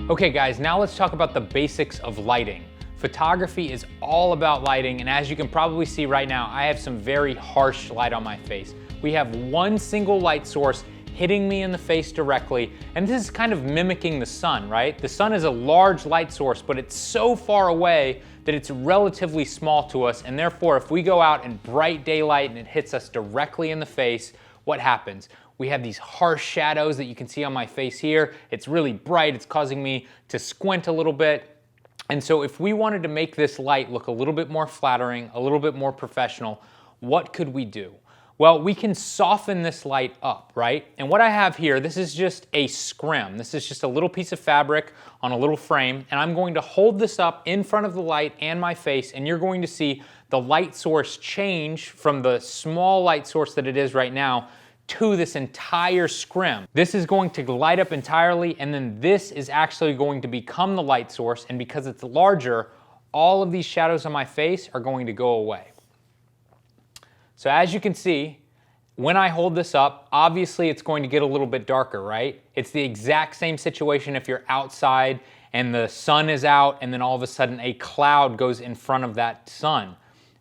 Okay guys, now let's talk about the basics of lighting. Photography is all about lighting, and as you can probably see right now, I have some very harsh light on my face. We have one single light source hitting me in the face directly, and this is kind of mimicking the sun, right? The sun is a large light source, but it's so far away that it's relatively small to us, and therefore if we go out in bright daylight and it hits us directly in the face, what happens? We have these harsh shadows that you can see on my face here. It's really bright, it's causing me to squint a little bit. And so if we wanted to make this light look a little bit more flattering, a little bit more professional, what could we do? Well, we can soften this light up, right? And what I have here, this is just a scrim. This is just a little piece of fabric on a little frame, and I'm going to hold this up in front of the light and my face, and you're going to see the light source change from the small light source that it is right now to this entire scrim. This is going to light up entirely, and then this is actually going to become the light source, and because it's larger, all of these shadows on my face are going to go away. So as you can see, when I hold this up, obviously it's going to get a little bit darker, right? It's the exact same situation if you're outside and the sun is out and then all of a sudden a cloud goes in front of that sun.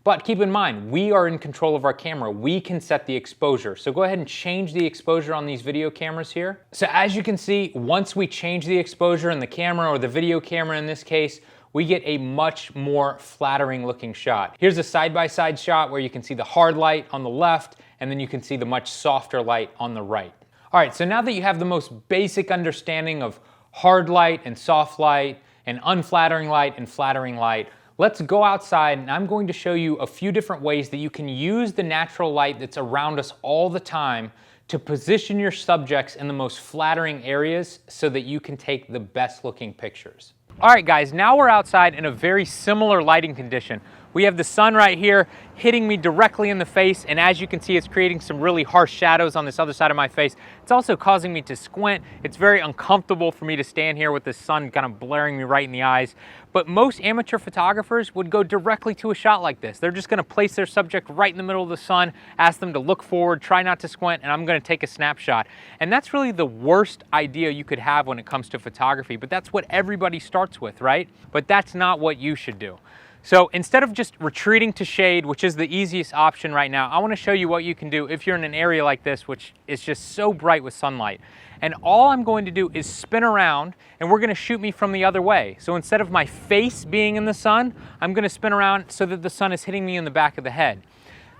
But keep in mind, we are in control of our camera. We can set the exposure. So go ahead and change the exposure on these video cameras here. So as you can see, once we change the exposure in the camera, or the video camera in this case, we get a much more flattering looking shot. Here's a side-by-side shot where you can see the hard light on the left, and then you can see the much softer light on the right. All right, so now that you have the most basic understanding of hard light and soft light, and unflattering light and flattering light, let's go outside and I'm going to show you a few different ways that you can use the natural light that's around us all the time to position your subjects in the most flattering areas so that you can take the best looking pictures. All right guys, now we're outside in a very similar lighting condition. We have the sun right here hitting me directly in the face, and as you can see, it's creating some really harsh shadows on this other side of my face. It's also causing me to squint. It's very uncomfortable for me to stand here with the sun kind of blaring me right in the eyes. But most amateur photographers would go directly to a shot like this. They're just gonna place their subject right in the middle of the sun, ask them to look forward, try not to squint, and I'm gonna take a snapshot. And that's really the worst idea you could have when it comes to photography, but that's what everybody starts with, right? But that's not what you should do. So instead of just retreating to shade, which is the easiest option right now, I want to show you what you can do if you're in an area like this, which is just so bright with sunlight. And all I'm going to do is spin around, and we're going to shoot me from the other way. So instead of my face being in the sun, I'm going to spin around so that the sun is hitting me in the back of the head.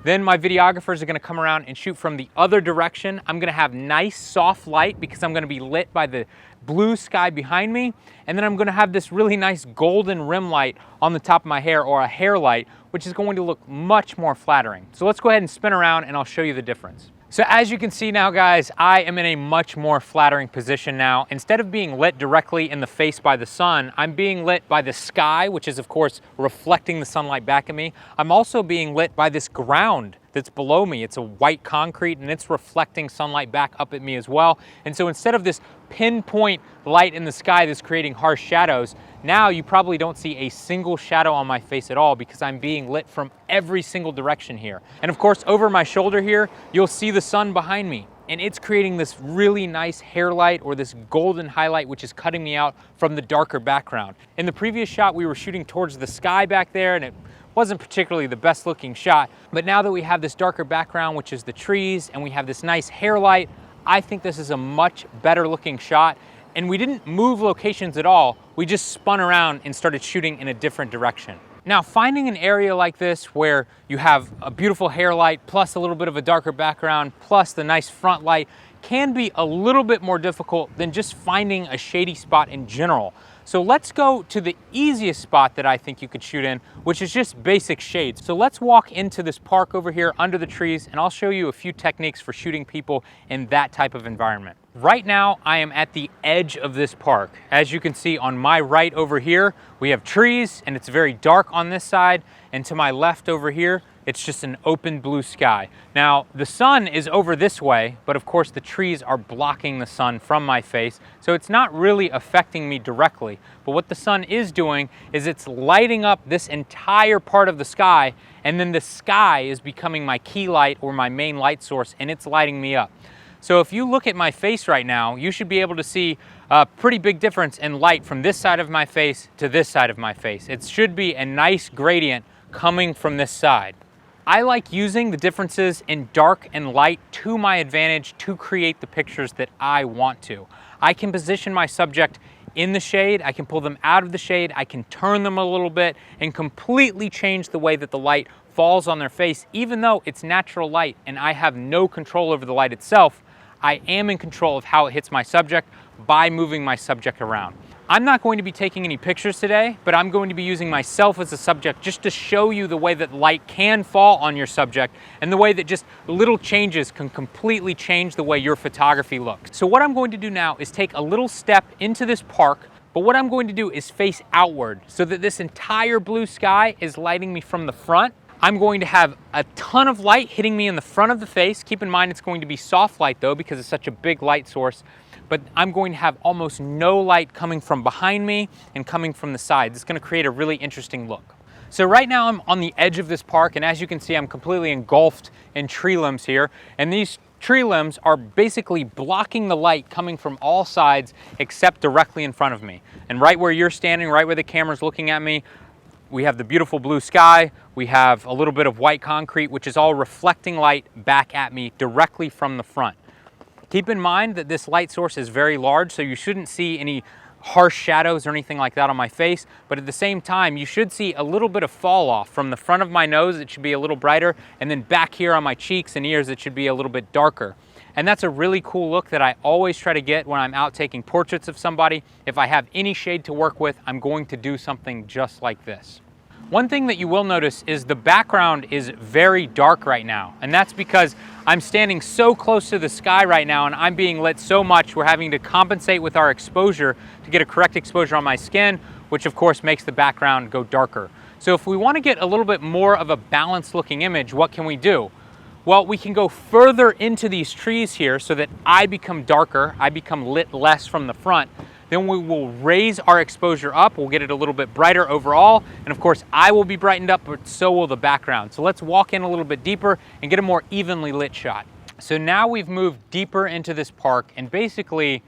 Then my videographers are going to come around and shoot from the other direction. I'm going to have nice soft light because I'm going to be lit by the blue sky behind me. And then I'm going to have this really nice golden rim light on the top of my hair, or a hair light, which is going to look much more flattering. So let's go ahead and spin around and I'll show you the difference. So as you can see now guys, I am in a much more flattering position now. Instead of being lit directly in the face by the sun, I'm being lit by the sky, which is of course reflecting the sunlight back at me. I'm also being lit by this ground that's below me. It's a white concrete and it's reflecting sunlight back up at me as well. And so instead of this pinpoint light in the sky that's creating harsh shadows, now you probably don't see a single shadow on my face at all because I'm being lit from every single direction here. And of course, over my shoulder here, you'll see the sun behind me, and it's creating this really nice hair light, or this golden highlight, which is cutting me out from the darker background. In the previous shot, we were shooting towards the sky back there, and it wasn't particularly the best looking shot. But now that we have this darker background, which is the trees, and we have this nice hair light, I think this is a much better looking shot. And we didn't move locations at all. We just spun around and started shooting in a different direction. Now, finding an area like this where you have a beautiful hair light plus a little bit of a darker background plus the nice front light can be a little bit more difficult than just finding a shady spot in general. So let's go to the easiest spot that I think you could shoot in, which is just basic shades. So let's walk into this park over here under the trees, and I'll show you a few techniques for shooting people in that type of environment. Right now, I am at the edge of this park. As you can see on my right over here, we have trees and it's very dark on this side. And to my left over here, it's just an open blue sky. Now, the sun is over this way, but of course the trees are blocking the sun from my face, so it's not really affecting me directly. But what the sun is doing is it's lighting up this entire part of the sky, and then the sky is becoming my key light or my main light source, and it's lighting me up. So if you look at my face right now, you should be able to see a pretty big difference in light from this side of my face to this side of my face. It should be a nice gradient coming from this side. I like using the differences in dark and light to my advantage to create the pictures that I want to. I can position my subject in the shade, I can pull them out of the shade, I can turn them a little bit and completely change the way that the light falls on their face. Even though it's natural light and I have no control over the light itself, I am in control of how it hits my subject by moving my subject around. I'm not going to be taking any pictures today, but I'm going to be using myself as a subject just to show you the way that light can fall on your subject and the way that just little changes can completely change the way your photography looks. So what I'm going to do now is take a little step into this park, but what I'm going to do is face outward so that this entire blue sky is lighting me from the front. I'm going to have a ton of light hitting me in the front of the face. Keep in mind it's going to be soft light though because it's such a big light source. But I'm going to have almost no light coming from behind me and coming from the sides. It's going to create a really interesting look. So right now I'm on the edge of this park, and as you can see, I'm completely engulfed in tree limbs here. And these tree limbs are basically blocking the light coming from all sides except directly in front of me. And right where you're standing, right where the camera's looking at me, we have the beautiful blue sky, we have a little bit of white concrete, which is all reflecting light back at me directly from the front. Keep in mind that this light source is very large, so you shouldn't see any harsh shadows or anything like that on my face, but at the same time, you should see a little bit of fall off. From the front of my nose, it should be a little brighter, and then back here on my cheeks and ears, it should be a little bit darker. And that's a really cool look that I always try to get when I'm out taking portraits of somebody. If I have any shade to work with, I'm going to do something just like this. One thing that you will notice is the background is very dark right now, and that's because I'm standing so close to the sky right now and I'm being lit so much we're having to compensate with our exposure to get a correct exposure on my skin, which of course makes the background go darker. So if we want to get a little bit more of a balanced looking image, what can we do? Well, we can go further into these trees here so that I become darker, I become lit less from the front. Then we will raise our exposure up, we'll get it a little bit brighter overall, and of course I will be brightened up, but so will the background. So let's walk in a little bit deeper and get a more evenly lit shot. So now we've moved deeper into this park, and basically,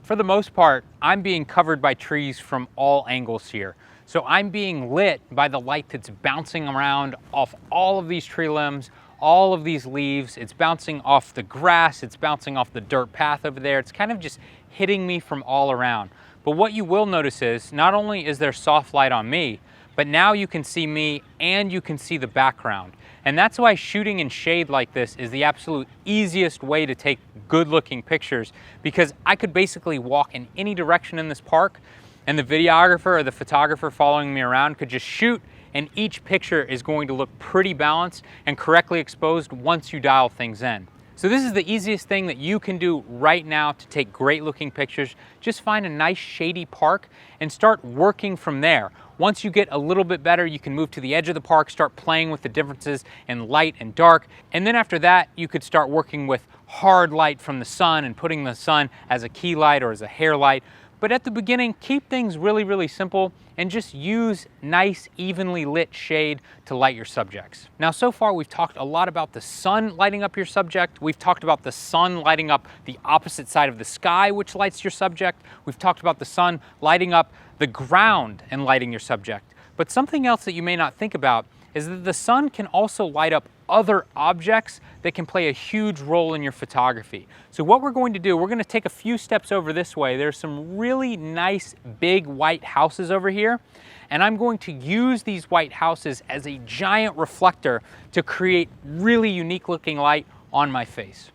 for the most part, I'm being covered by trees from all angles here. So I'm being lit by the light that's bouncing around off all of these tree limbs, all of these leaves. It's bouncing off the grass, it's bouncing off the dirt path over there. It's kind of just hitting me from all around. But what you will notice is not only is there soft light on me, but now you can see me and you can see the background. And that's why shooting in shade like this is the absolute easiest way to take good looking pictures, because I could basically walk in any direction in this park and the videographer or the photographer following me around could just shoot, and each picture is going to look pretty balanced and correctly exposed once you dial things in. So this is the easiest thing that you can do right now to take great looking pictures. Just find a nice shady park and start working from there. Once you get a little bit better, you can move to the edge of the park, start playing with the differences in light and dark. And then after that, you could start working with hard light from the sun and putting the sun as a key light or as a hair light. But at the beginning, keep things really, really simple and just use nice, evenly lit shade to light your subjects. Now, so far, we've talked a lot about the sun lighting up your subject. We've talked about the sun lighting up the opposite side of the sky, which lights your subject. We've talked about the sun lighting up the ground and lighting your subject. But something else that you may not think about is that the sun can also light up other objects that can play a huge role in your photography. So what we're going to do, we're going to take a few steps over this way. There's some really nice big white houses over here, and I'm going to use these white houses as a giant reflector to create really unique looking light on my face.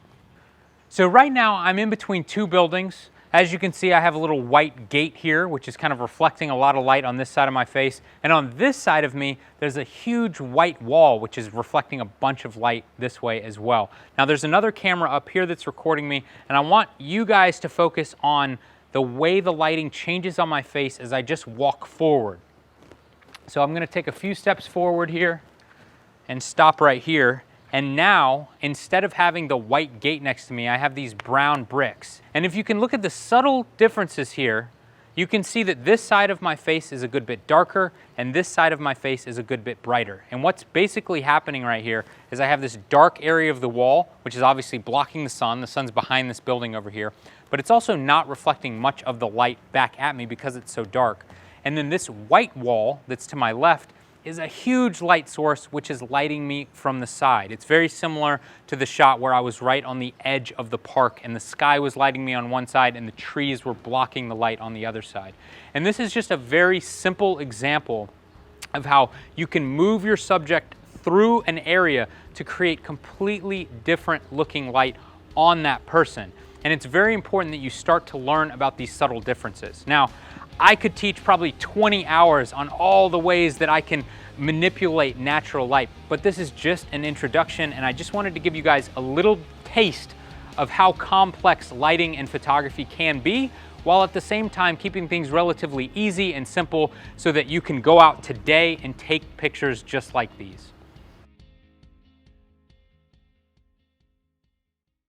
So right now I'm in between two buildings. As you can see, I have a little white gate here, which is kind of reflecting a lot of light on this side of my face. And on this side of me, there's a huge white wall, which is reflecting a bunch of light this way as well. Now, there's another camera up here that's recording me, and I want you guys to focus on the way the lighting changes on my face as I just walk forward. So I'm gonna take a few steps forward here and stop right here. And now, instead of having the white gate next to me, I have these brown bricks. And if you can look at the subtle differences here, you can see that this side of my face is a good bit darker and this side of my face is a good bit brighter. And what's basically happening right here is I have this dark area of the wall, which is obviously blocking the sun. The sun's behind this building over here, but it's also not reflecting much of the light back at me because it's so dark. And then this white wall that's to my left is a huge light source which is lighting me from the side. It's very similar to the shot where I was right on the edge of the park and the sky was lighting me on one side and the trees were blocking the light on the other side. And this is just a very simple example of how you can move your subject through an area to create completely different looking light on that person. And it's very important that you start to learn about these subtle differences. Now, I could teach probably 20 hours on all the ways that I can manipulate natural light, but this is just an introduction, and I just wanted to give you guys a little taste of how complex lighting and photography can be, while at the same time keeping things relatively easy and simple so that you can go out today and take pictures just like these.